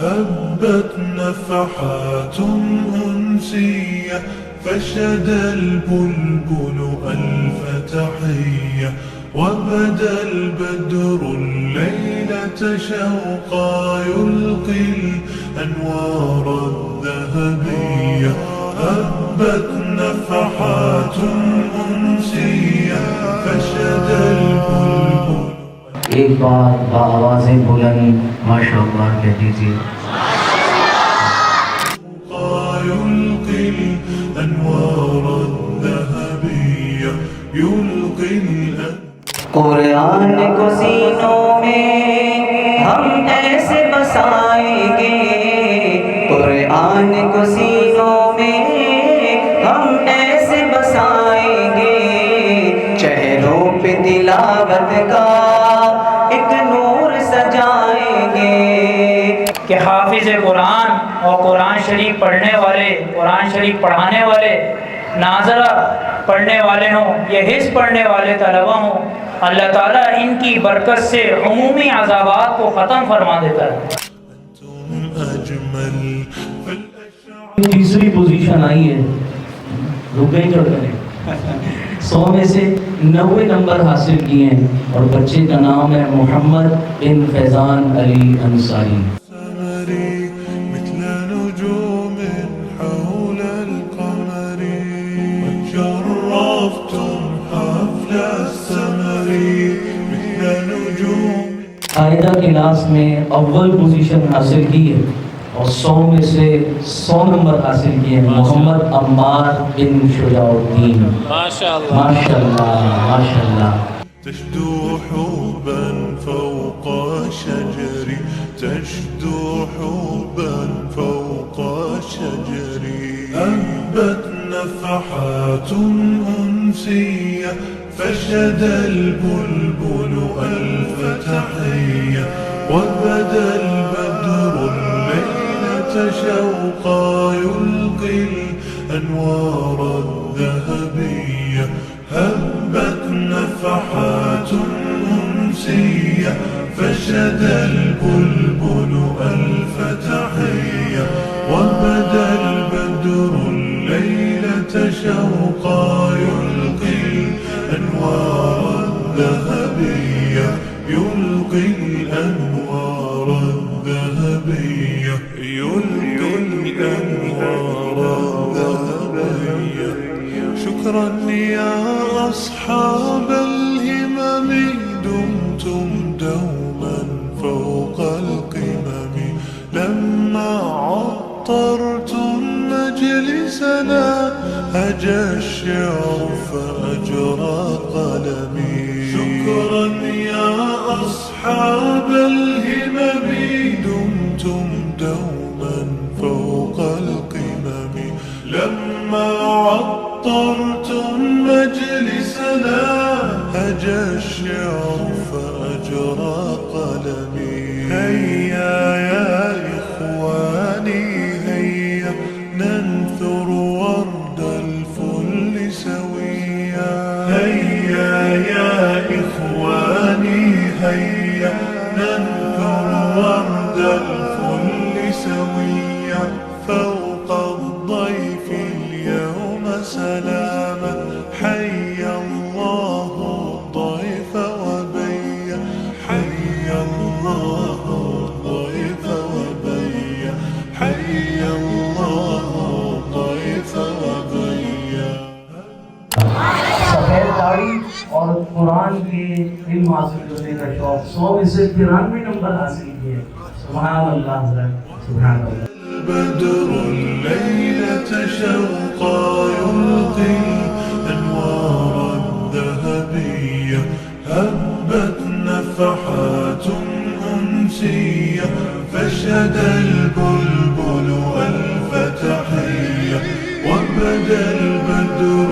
هبت نفحات أنسية فشد البلبل ألف تحية وبدا البدر الليلة شوقا يلقي الأنوار الذهبية هبت نفحات أنسية فشد البلبل एक बार आवाज़ें बुलंद माशाअल्लाह कह दीजिए। يلقي الأنوار الذهبية يلقي कुरान को सीनों में हम ऐसे बसाएंगे, कुरान को सीनों में हम ऐसे बसाएंगे, चेहरों पे तिलावत का एक नूर सजाएंगे। कि हाफिज़ कुरान और कुरान शरीफ पढ़ने वाले, कुरान शरीफ पढ़ाने वाले, नाज़रा पढ़ने वाले हों, ये हिस्स पढ़ने वाले तलबा हों, अल्लाह ताला इनकी बरकत से उमूमी अज़ाबात को ख़त्म फरमा देता है। तीसरी पोजीशन आई है, रुक गई चढ़ करें 100 में से 90 नंबर हासिल किए हैं और बच्चे का नाम है मोहम्मद बिन फैज़ान अली अंसारी। कायदा क्लास में अव्वल पोजीशन हासिल की है और 100 में से 100 नंबर हासिल किए हैं मोहम्मद अम्मार बिन शुजाउद्दीन। माशाअल्लाह माशाअल्लाह माशाअल्लाह। تشدو حبا فوق شجر تشدو حبا فوق شجر هبت نفحات أنسية فشد البلبل ألف تحية وبدا البدر الليلة شوقا يلقي الأنوار الذهبية هبت نفحات أنسية فشد البلبل ألف تحية وبدا البدر الليلة شوقا يلقي الأنوار الذهبية يلقي الأنوار الذهبية يلقي الأنوار الذهبية شكرا يا أصحاب الهمم دمتم دوما فوق القمم لما عطرتم مجلسنا هجى الشعر فأجرى قلمي شكرا يا أصحاب الهمم دمتم دوما فوق القمم لما عطرتم مجلسنا هجى الشعر فأجرى قلمي هيا يا إخواني هيا ننثر ورد الفل سويا هيا يا إخواني هيا ننثر ورد الفل سويا فوق الضيف اليوم سلاما حيا الله الضيف وبيا حيا الله الضيف وبيا حيا الله الضيف وبيا। सफेद दाढ़ी और कुरान के इल्म हासिल करने का शौक 100 में से 93 नंबर हासिल किए। सुभान अल्लाह सुभान अल्लाह। البدر الليلة شوقا يلقي الأنوار الذهبية هبت نفحات أنسية فشد البلبل ألف تحية وبدا البدر